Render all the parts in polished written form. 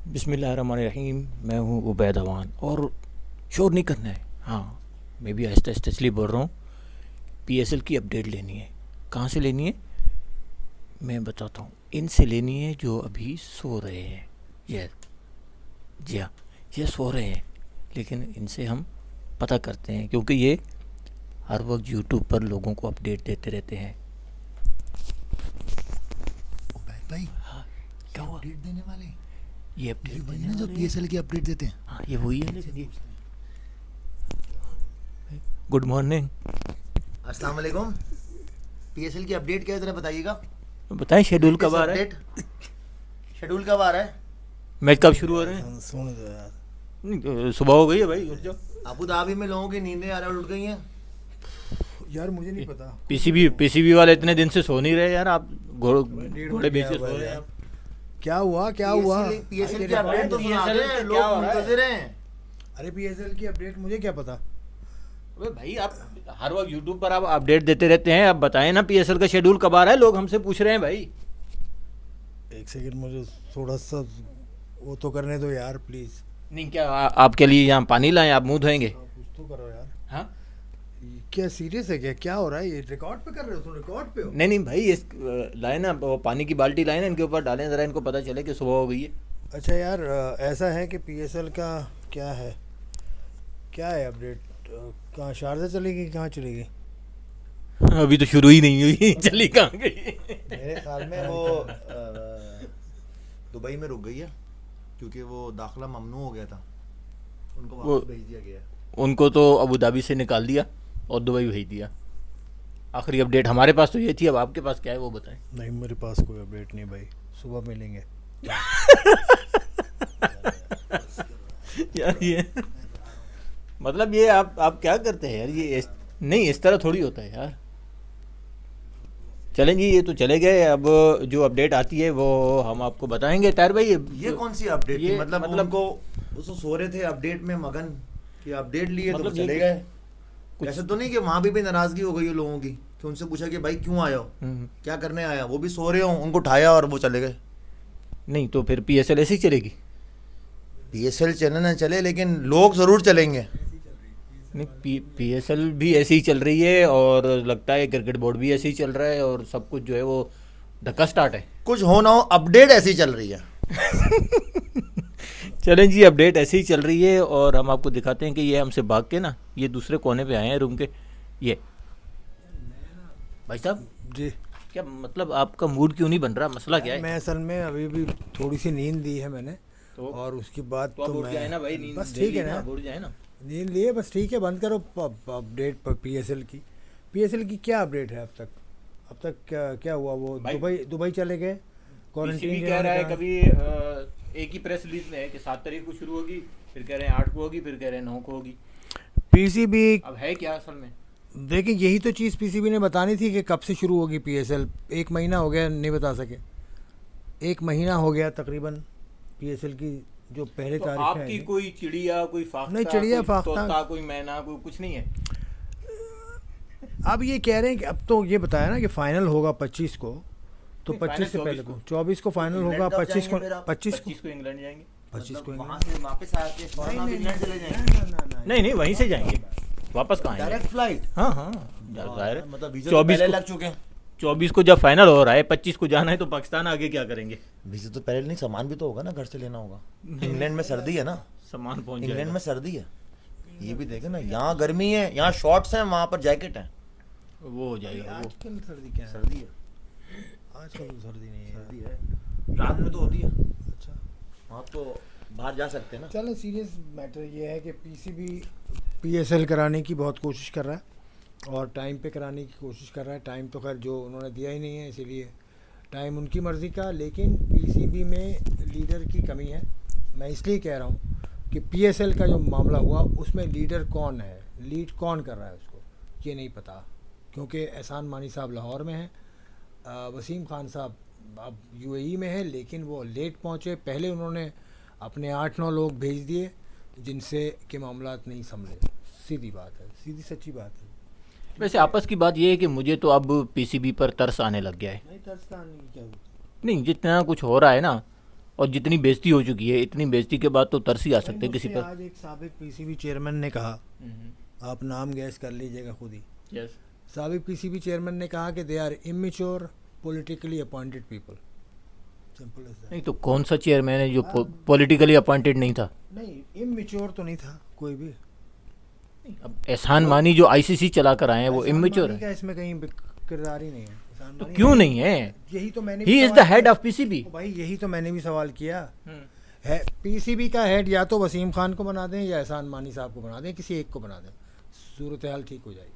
बिस्मिल्लाहिर्रहमानिर्रहीम। मैं हूँ उबैद अवान और शोर नहीं करना है। हाँ, मैं भी आहिस्ता आहिस्ता इसलिए बोल रहा हूँ, पीएसएल की अपडेट लेनी है। कहाँ से लेनी है मैं बताता हूँ। इनसे लेनी है जो अभी सो रहे हैं। ये जी हाँ, ये सो रहे हैं, लेकिन इनसे हम पता करते हैं क्योंकि ये हर वक्त यूट्यूब पर लोगों को अपडेट देते रहते हैं। भाई हाँ, क्या हुआ? अपडेट देने वाले ये अपडेट वही देने ना जो वाले हैं। पीएसएल की अपडेट देते हैं। हाँ, ये वही है। लेकिन ये गुड मॉर्निंग, अस्सलाम वालेकुम। पीएसएल की अपडेट क्या है जरा बताइएगा। बताएं शेड्यूल कब आ रहा है? शेड्यूल कब आ रहा है? मैच कब शुरू हो रहे हैं? सुन दो यार। नहीं, सुबह हो गई है भाई, उठ जाओ। अबू धाबी में लोगों की नींदें आ रही उठ गई हैं। यार मुझे नहीं पता। पीसीबी वाले इतने दिन से सो नहीं रहे यार। आप घोड़े बेच के सो रहे हैं आप। क्या हुआ पीएसएल की अपडेट तो सुना दे, लोग मुंतजिर हैं। अरे पीएसएल की अपडेट मुझे क्या पता। अबे भाई, आप हर वक्त यूट्यूब पर आप अपडेट देते रहते हैं। आप बताएं ना पीएसएल का शेड्यूल कब आ रहा है, लोग हमसे पूछ रहे हैं भाई। एक सेकंड मुझे थोड़ा सा वो तो करने दो यार प्लीज। नहीं क्या आपके लिए यहाँ पानी लाएं, आप मुंह धोएंगे? कुछ तो करो यार। हाँ, ये क्या सीरियस है क्या हो रहा है? ये रिकॉर्ड पे कर रहे हो? तुम रिकॉर्ड पे हो? नहीं भाई, इस लाए ना, वो पानी की बाल्टी लाए ना, इनके ऊपर डालें जरा, इनको पता चले कि सुबह हो गई है। अच्छा यार, ऐसा है कि पीएसएल का क्या है अपडेट? कहाँ शारजा चलेगी, कहाँ चलेगी? अभी तो शुरू ही नहीं हुई, चली कहाँ गई? मेरे ख्याल में वो दुबई में रुक गई है क्योंकि वो दाखिला ममनू हो गया था, उनको वापस भेज दिया गया है। उनको तो अबू धाबी से निकाल दिया और दुबई भेज दिया। आखिरी अपडेट हमारे पास तो ये थी, अब आपके पास क्या है वो बताएं। नहीं, मेरे पास कोई अपडेट नहीं भाई, सुबह मिलेंगे। यार ये मतलब ये आप क्या करते हैं यार? ये नहीं, इस तरह थोड़ी होता है यार। चलें जी, ये तो चले गए। अब जो अपडेट आती है वो हम आपको बताएंगे। तार भाई, ये कौन सी अपडेट थी? ये मतलब उनको उसको सो रहे थे अपडेट में मगन कि अपडेट लिए तो मतलब चले गए। ऐसा तो नहीं कि वहां भी नाराजगी हो गई हो लोगों की कि उनसे पूछा कि भाई क्यों आया हो, क्या करने आया? वो भी सो रहे हो, उनको उठाया और वो चले गए। नहीं तो फिर पीएसएल ऐसे ही चलेगी? पीएसएल चले ना चले, लेकिन लोग जरूर चलेंगे। नहीं, पीएसएल भी ऐसे ही चल रही है और लगता है क्रिकेट बोर्ड भी ऐसे ही चल रहा है और सब कुछ जो है वो धक्का स्टार्ट है। कुछ हो ना हो अपडेट ऐसी चल रही है। चलें जी, अपडेट ऐसे ही चल रही है और हम आपको दिखाते हैं कि ये हमसे भाग के ना ये दूसरे कोने पे आए हैं रूम के। ये भाई साहब जी, क्या मतलब आपका मूड क्यों नहीं बन रहा? मसला क्या है? मैं असल में अभी भी थोड़ी सी नींद दी है मैंने, तो और उसके बाद तो तो उठ जाए ना भाई, नींद बस दे ठीक ली है ना, उठ जाए ना। नींद लिए बस ठीक है। बंद करो अपडेट पर पीएसएल की क्या अपडेट है अब तक क्या हुआ? वो भाई, दुबई चले गए पीसीबी कह रहा है कभी एक ही प्रेस रिलीज में है कि 7 तारीख को शुरू होगी, फिर कह रहे हैं 8 को होगी, फिर कह रहे हैं 9 को होगी। पीसीबी। अब है क्या असल में? देखिए, यही तो चीज़ पीसीबी ने बतानी थी कि कब से शुरू होगी पीएसएल। 1 महीना हो गया नहीं बता सके। 1 महीना हो गया तकरीबन पीएसएल की जो पहले तो तारीख आपकी कोई चिड़िया, कोई फाख्ता, नहीं, चिड़िया कोई फाख्ता तोता, कोई मैना, कोई कुछ नहीं है? अब ये कह रहे हैं कि अब तो ये बताया ना कि फाइनल होगा 25 को, तो नहीं, 25 से 24 पहले को। को 24 को फाइनल होगा। 25 को 25 को इंग्लैंड जाएंगे। 25 को वहां से वापस आके फौरन आप इंग्लैंड चले जाएंगे। नहीं वहीं से जाएंगे, वापस कहाँ आएंगे? Direct flight. हाँ जाहिर है। मतलब वीजा तो पहले लग चुके हैं। 24 को जब फाइनल हो रहा है, 25 को जाना है, तो पाकिस्तान आगे क्या करेंगे? वीजा तो पहले नहीं, सामान भी तो होगा ना, घर से लेना होगा। इंग्लैंड में सर्दी है ना, सामान पहुंच इंग्लैंड जाएगा। में सर्दी है, ये भी देखे ना। यहाँ गर्मी है, यहाँ शॉर्ट्स हैं, वहाँ पर जैकेट है। वो हो जाएगा वो। आजकल सर्दी क्या है? सर्दी है, आजकल तो सर्दी नहीं है। सर्दी है, रात में तो होती है। अच्छा, वहाँ तो बाहर जा सकते हैं ना। चलो, सीरियस मैटर ये है कि पीसीबी पीएसएल कराने की बहुत कोशिश कर रहा है और टाइम पे कराने की कोशिश कर रहा है। टाइम तो खैर जो उन्होंने दिया ही नहीं है, इसीलिए टाइम उनकी मर्ज़ी का। लेकिन पीसीबी में लीडर की कमी है। मैं इसलिए कह रहा हूँ कि पीएसएल का जो मामला हुआ उसमें लीडर कौन है, लीड कौन कर रहा है उसको, ये नहीं पता। क्योंकि एहसान मानी साहब लाहौर में हैं, वसीम खान साहब अब यूएई में है, लेकिन वो लेट पहुँचे। पहले उन्होंने अपने 8-9 लोग भेज दिए जिनसे के मामलात नहीं संभले। सीधी बात है, सीधी सच्ची बात है। वैसे आपस की बात यह है कि मुझे तो अब पीसीबी पर तरस आने लग गया है। नहीं, तरस का नहीं, क्या होता? नहीं, जितना कुछ हो रहा है ना, और जितनी बेइज्जती हो चुकी है, इतनी बेइज्जती के बाद तो तरस ही आ सकते हैं किसी मुझसे पर। आज एक साबिक पीसीबी चेयरमैन ने कहा, आप नाम गैस कर लीजिएगा खुद ही। साबिक पीसीबी चेयरमैन ने कहा कि they are immature politically appointed people, simple as that. नहीं तो कौन सा चेयरमैन है जो पॉलिटिकली अपॉइंटेड नहीं था? नहीं, इमेच्योर तो नहीं था कोई भी। अब एहसान मानी जो आईसीसी चला कर आए हैं वो एहसान इमेच्योर मानी है, का इसमें कहीं किरदार ही नहीं है। एहसान तो मानी क्यों नहीं है? यही तो मैंने ही भी इज द सवाल हेड किया। Of PCB. तो भाई यही तो मैंने भी सवाल किया है, पीसीबी का हेड या तो वसीम खान को बना दें या एहसान मानी साहब को बना दें, किसी एक को बना दें, सूरत हाल ठीक हो जाएगी।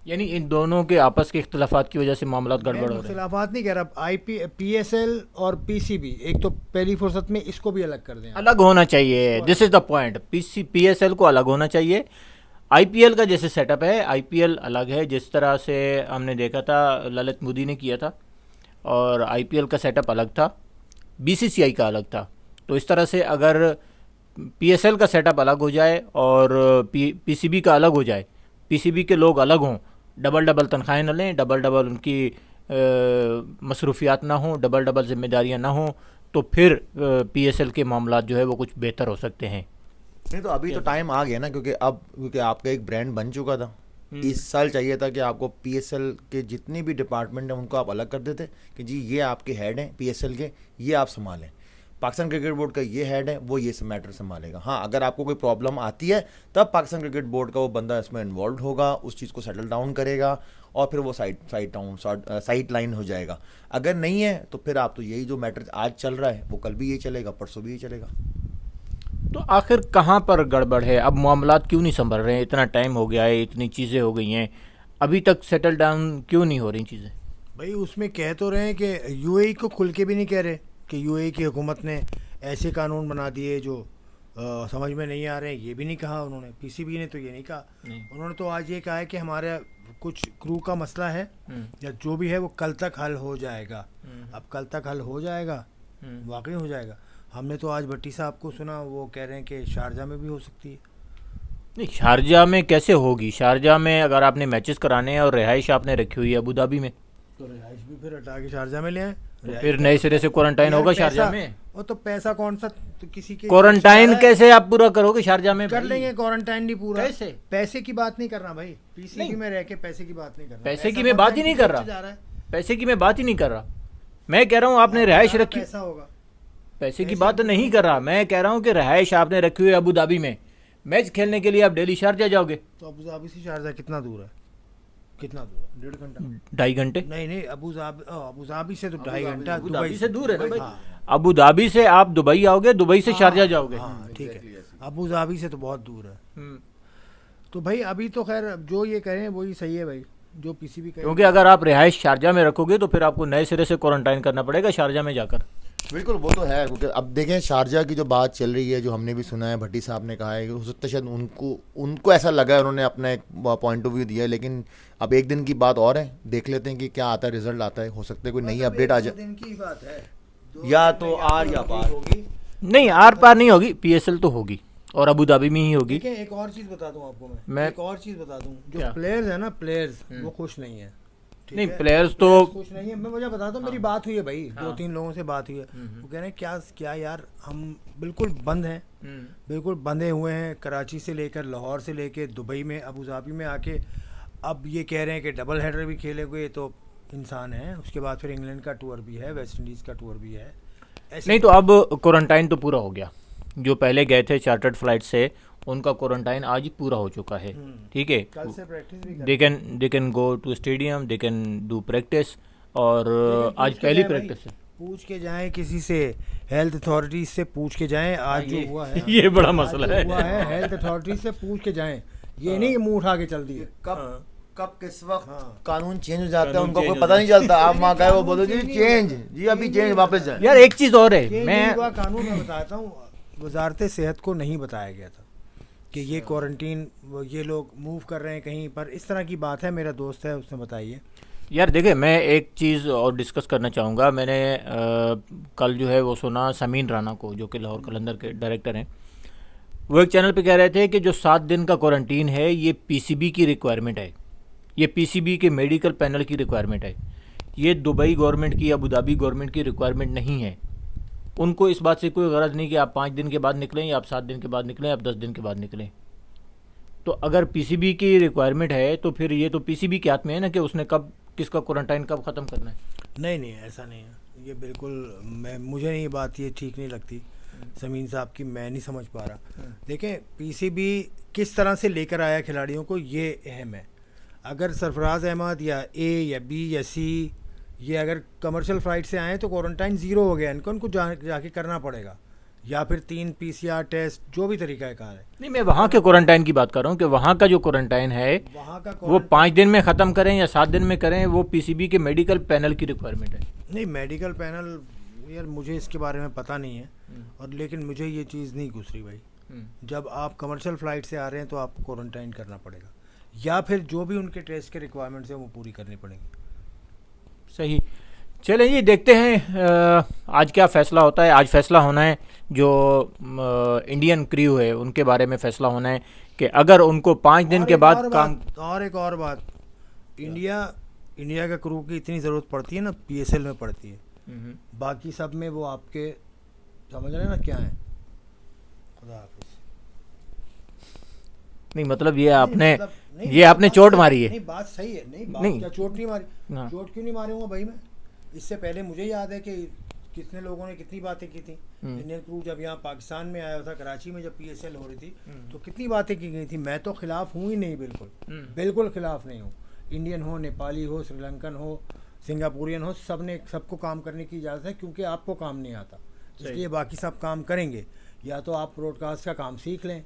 यानी इन दोनों के आपस के इख्तलाफात की वजह से मामला गड़बड़ हो रहे हैं। खिलाफात नहीं कह रहा, पीएसएल और पीसीबी एक तो पहली फुर्सत में इसको भी अलग कर दें। अलग होना चाहिए, this is the point. PSL को अलग होना चाहिए। आईपीएल का जैसे सेटअप है, आईपीएल अलग है, जिस तरह से हमने देखा था ललित मोदी ने किया था, और आईपीएल का सेटअप अलग था, बीसीसीआई का अलग था। तो इस तरह से अगर पीएसएल का सेटअप अलग हो जाए और पीसीबी का अलग हो जाए, पीसीबी के लोग अलग हों, डबल डबल तनख्वाहें न लें, डबल डबल उनकी मसरूफियात ना हों, डबल डबल जिम्मेदारियां ना हों, तो फिर पीएसएल के मामला जो है वो कुछ बेहतर हो सकते हैं। नहीं तो अभी तो टाइम आ गया ना, क्योंकि आपका एक ब्रांड बन चुका था। इस साल चाहिए था कि आपको पीएसएल के जितने भी डिपार्टमेंट हैं उनको आप अलग कर देते कि जी ये आपके हेड हैं पीएसएल के, ये आप संभालें। पाकिस्तान क्रिकेट बोर्ड का ये हेड है, वो ये सब मैटर संभालेगा। हाँ, अगर आपको कोई प्रॉब्लम आती है तब पाकिस्तान क्रिकेट बोर्ड का वो बंदा इसमें इन्वॉल्व होगा, उस चीज़ को सेटल डाउन करेगा और फिर वो साइड लाइन हो जाएगा। अगर नहीं है तो फिर आप तो यही जो मैटर आज चल रहा है वो कल भी यही चलेगा, परसों भी यही चलेगा। तो आखिर कहाँ पर गड़बड़ है? अब मामलात क्यों नहीं संभल रहे हैं? इतना टाइम हो गया है, इतनी चीज़ें हो गई हैं, अभी तक सेटल डाउन क्यों नहीं हो रही चीज़ें? भाई उसमें कह तो रहे हैं कि यूएई को खुल के भी नहीं कह रहे कि यूएई की हुकूमत ने ऐसे कानून बना दिए जो समझ में नहीं आ रहे हैं, ये भी नहीं कहा उन्होंने। पीसीबी ने तो ये नहीं कहा। उन्होंने तो आज ये कहा है कि हमारा कुछ क्रू का मसला है या जो भी है वो कल तक हल हो जाएगा। अब कल तक हल हो जाएगा, वाकई हो जाएगा। हमने तो आज भट्टी साहब को सुना, वो कह रहे हैं कि शारजा में भी हो सकती है। नहीं, शारजा में कैसे होगी? शारजा में अगर आपने मैचेस कराने हैं और रिहाइश आपने रखी हुई है अबू धाबी में, तो रिहाइश भी फिर हटा के शारजा में ले आए, तो फिर नए सिरे से क्वारंटाइन होगा शारजा में। वो तो पैसा कौन सा तो किसी के क्वारंटाइन कैसे आप पूरा करोगे शारजा में? कर लेंगे क्वारंटाइन नहीं पूरा। कैसे? पैसे की बात नहीं कर रहा भाई, पीसीबी में रह के पैसे की बात नहीं कर रहा। पैसे की मैं बात ही नहीं कर रहा, पैसे की मैं बात ही नहीं कर रहा। मैं कह रहा हूँ आपने रिहाइश रखी, पैसा होगा, पैसे की बात नहीं कर रहा। मैं कह रहा हूँ कि रिहाइश आपने रखी हुई है अबू धाबी में, मैच खेलने के लिए आप डेली शारजा जाओगे, तो अबू धाबी से शारजा कितना दूर है? कितना दूर है? 1.5 घंटा? 2.5 घंटे? नहीं, अबू धाबी से तो 2.5 घंटा। अबू धाबी से दूर है ना भाई। हाँ। अबू धाबी से आप दुबई आओगे, दुबई से शारजा जाओगे। हाँ ठीक है, अबू धाबी से तो बहुत दूर है। तो भाई अभी तो खैर जो ये करें वही सही है भाई, जो पीसीबी कहे। क्योंकि अगर आप रिहाइश शारजा में रखोगे तो फिर आपको नए सिरे से क्वारंटाइन करना पड़ेगा शारजा में जाकर। बिल्कुल, वो तो है। क्योंकि अब देखें शारजा की जो बात चल रही है, जो हमने भी सुना है, भट्टी साहब ने कहा है कि हो सकता है शायद उनको ऐसा लगा है, उन्होंने अपना एक पॉइंट ऑफ व्यू दिया है। लेकिन अब एक दिन की बात और है, देख लेते हैं कि क्या आता है, रिजल्ट आता है। हो सकता है कोई नई अपडेट आ जाए, दिन की बात है, या तो आर या पार होगी। नहीं, आर पार नहीं होगी, पीएसएल तो होगी और अबू धाबी में ही होगी। देखिए एक और चीज़ बता दूं आपको, मैं मैं एक और चीज़ बता दूं, जो क्या? प्लेयर्स है ना, प्लेयर्स वो खुश नहीं है। ठीक नहीं, है? प्लेयर्स तो खुश नहीं है। मैं वजह बताता हूँ, मेरी बात हुई है भाई, 2-3 लोगों से बात हुई है। वो कह रहे हैं क्या यार, हम बिल्कुल बंद हैं, बिल्कुल बंधे हुए हैं, कराची से लेकर लाहौर से लेकर दुबई में, अबू धाबी में आके अब ये कह रहे हैं कि डबल हेडर भी खेलेंगे तो इंसान है। उसके बाद फिर इंग्लैंड का टूर भी है, वेस्ट इंडीज़ का टूर भी है। नहीं, तो अब क्वारंटाइन तो पूरा हो गया। जो पहले गए थे चार्टर्ड फ्लाइट से, उनका क्वारंटाइन आज ही पूरा हो चुका है। ठीक है, कल से प्रैक्टिस भी they can go to stadium, they can do practice. और आज पहली प्रैक्टिस है। पूछ के जाएं किसी से, हेल्थ अथॉरिटीज से पूछ के जाएं। आज जो हुआ है ये बड़ा मसला है। हुआ है, हेल्थ अथॉरिटीज से पूछ के जाएं। ये नहीं कि मुंह उठा के चल दिए। कब किस वक्त कानून चेंज हो जाता है उनको कोई पता नहीं चलता। आप वहाँ गए, वो बोलो जी चेंज, जी अभी चेंज, वापस जाए। यार एक चीज़ और है, मैं कानून में बताता हूँ, वजारत सेहत को नहीं बताया गया था कि ये क्वारंटीन, ये लोग मूव कर रहे हैं कहीं पर, इस तरह की बात है। मेरा दोस्त है, उसने बताई है। यार देखिए, मैं एक चीज़ और डिस्कस करना चाहूँगा। मैंने कल जो है वो सुना समीन राना को, जो कि लाहौर कलंदर के डायरेक्टर हैं। वो एक चैनल पे कह रहे थे कि जो 7 दिन का क्वारंटीन है ये पीसीबी की रिक्वायरमेंट है, ये पीसीबी के मेडिकल पैनल की रिक्वायरमेंट है, ये दुबई गवर्नमेंट की, अबू धाबी गवर्नमेंट की रिक्वायरमेंट नहीं है। उनको इस बात से कोई गरज नहीं कि आप 5 दिन के बाद निकलें या आप 7 दिन के बाद निकलें, आप 10 दिन के बाद निकलें। तो अगर पीसीबी की रिक्वायरमेंट है तो फिर ये तो पीसीबी के हाथ में है ना कि उसने कब किसका क्वारंटाइन कब ख़त्म करना है। नहीं नहीं, ऐसा नहीं है, ये बिल्कुल मुझे नहीं, ये बात ये ठीक नहीं लगती समीन साहब की, मैं नहीं समझ पा रहा। देखें, पीसीबी किस तरह से लेकर आया खिलाड़ियों को, ये अहम है। अगर सरफराज अहमद या ए या बी या सी ये अगर कमर्शियल फ़्लाइट से आए तो क्वारंटाइन ज़ीरो हो गया, उनको जाके करना पड़ेगा, या फिर 3 पीसीआर टेस्ट, जो भी तरीका कार है। नहीं, मैं वहाँ के क्वारंटाइन की बात कर रहा हूँ कि वहाँ का जो क्वारंटाइन है वहाँ का वो 5 दिन में ख़त्म करें या 7 दिन में करें, वो पीसीबी के मेडिकल पैनल की रिक्वायरमेंट है। नहीं, मेडिकल पैनल यार मुझे इसके बारे में पता नहीं है, और लेकिन मुझे ये चीज़ नहीं गुजरी भाई। जब आप कमर्शियल फ़्लाइट से आ रहे हैं तो आपको क्वारंटाइन करना पड़ेगा, या फिर जो भी उनके टेस्ट के रिक्वायरमेंट्स हैं वो पूरी करनी पड़ेंगी। सही, चलें ये देखते हैं आज क्या फ़ैसला होता है। आज फ़ैसला होना है जो इंडियन क्रू है उनके बारे में फ़ैसला होना है कि अगर उनको 5 दिन के बाद काम। और एक और बात, इंडिया का क्रू की इतनी ज़रूरत पड़ती है ना, पीएसएल में पड़ती है, बाकी सब में वो आपके समझ रहे हैं ना क्या है। खुदा हाफिज़। नहीं मतलब ये आपने चोट मारी है। नहीं, बात सही है, नहीं। क्या चोट नहीं मारी, हाँ। चोट क्यों नहीं मारूंगा भाई मैं। इससे पहले मुझे याद है कि कितने लोगों ने कितनी बातें की थी। इंडियन क्रू जब यहाँ पाकिस्तान में आया था, कराची में जब पीएसएल हो रही थी, तो कितनी बातें की गई थी। मैं तो खिलाफ हूँ ही नहीं, बिल्कुल खिलाफ नहीं हूँ। इंडियन हो, नेपाली हो, श्रीलंकन हो, सिंगापुरियन हो, सबको काम करने की इजाज़त है, क्योंकि आपको काम नहीं आता इसलिए बाकी सब काम करेंगे। या तो आप ब्रॉडकास्ट का काम सीख लें,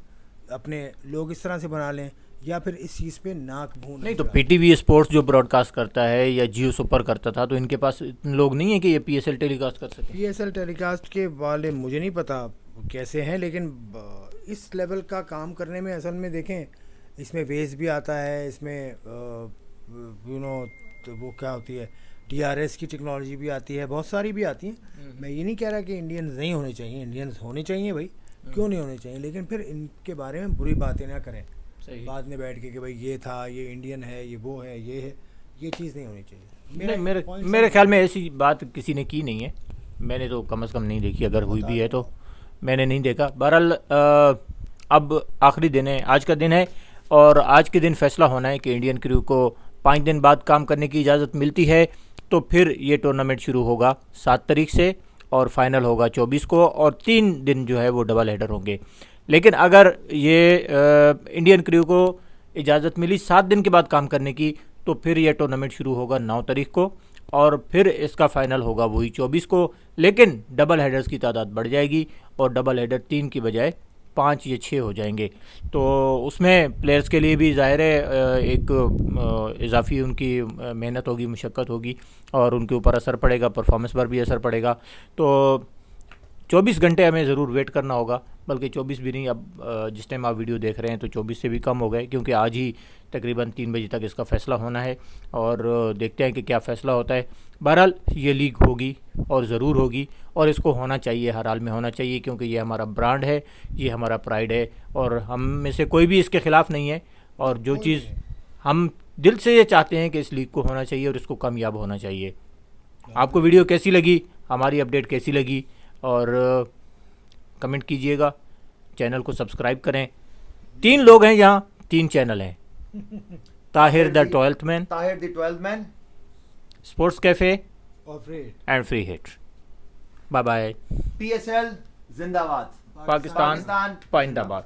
अपने लोग इस तरह से बना लें, या फिर इस चीज़ पे नाक भून। नहीं तो पीटीवी स्पोर्ट्स जो ब्रॉडकास्ट करता है या जियो सुपर करता था, तो इनके पास इतने लोग नहीं है कि ये पीएसएल टेलीकास्ट कर सके। पीएसएल टेलीकास्ट के वाले मुझे नहीं पता कैसे हैं, लेकिन इस लेवल का काम करने में असल में देखें, इसमें वेज भी आता है, इसमें तो वो क्या होती है, टीआरएस की टेक्नोलॉजी भी आती है, बहुत सारी भी आती हैं। मैं ये नहीं कह रहा कि इंडियंस नहीं होने चाहिए, इंडियंस होने चाहिए भाई, क्यों नहीं होने चाहिए, लेकिन फिर इनके बारे में बुरी बातें ना करें बाद में बैठ के कि भाई ये था, ये इंडियन है, ये वो है, ये है, ये चीज़ नहीं होनी चाहिए। मेरे ख्याल में ऐसी बात किसी ने की नहीं है, मैंने तो कम से कम नहीं देखी, अगर हुई भी है तो मैंने नहीं देखा। बहरहाल अब आखिरी दिन है, आज का दिन है, और आज के दिन फैसला होना है कि इंडियन क्रू को 5 दिन बाद काम करने की इजाज़त मिलती है, तो फिर ये टूर्नामेंट शुरू होगा 7 तारीख से और फाइनल होगा 24 को, और 3 दिन जो है वो डबल हेडर होंगे। लेकिन अगर ये इंडियन क्रू को इजाज़त मिली 7 दिन के बाद काम करने की, तो फिर ये टूर्नामेंट शुरू होगा 9 तारीख को, और फिर इसका फाइनल होगा वही 24 को। लेकिन डबल हेडर्स की तादाद बढ़ जाएगी, और डबल हेडर 3 की बजाय 5 या 6 हो जाएंगे। तो उसमें प्लेयर्स के लिए भी ज़ाहिर है एक इजाफी उनकी मेहनत होगी, मुशक्क़त होगी, और उनके ऊपर असर पड़ेगा, परफॉर्मेंस पर भी असर पड़ेगा। तो 24 घंटे हमें ज़रूर वेट करना होगा, बल्कि 24 भी नहीं, अब जिस टाइम आप वीडियो देख रहे हैं तो 24 से भी कम हो गए, क्योंकि आज ही तकरीबन 3 बजे तक इसका फ़ैसला होना है, और देखते हैं कि क्या फ़ैसला होता है। बहरहाल ये लीग होगी और ज़रूर होगी, और इसको होना चाहिए, हर हाल में होना चाहिए, क्योंकि ये हमारा ब्रांड है, ये हमारा प्राइड है, और हम में से कोई भी इसके ख़िलाफ़ नहीं है। और जो चीज़ हम दिल से ये चाहते हैं कि इस लीग को होना चाहिए और इसको कामयाब होना चाहिए। आपको वीडियो कैसी लगी, हमारी अपडेट कैसी लगी, और कमेंट कीजिएगा, चैनल को सब्सक्राइब करें। 3 लोग हैं यहाँ, 3 चैनल हैं, Tahir the 12th man, Tahir the 12th man, sports cafe और and free hit. Bye bye. PSL जिंदाबाद, पाकिस्तान पाइंदाबाद।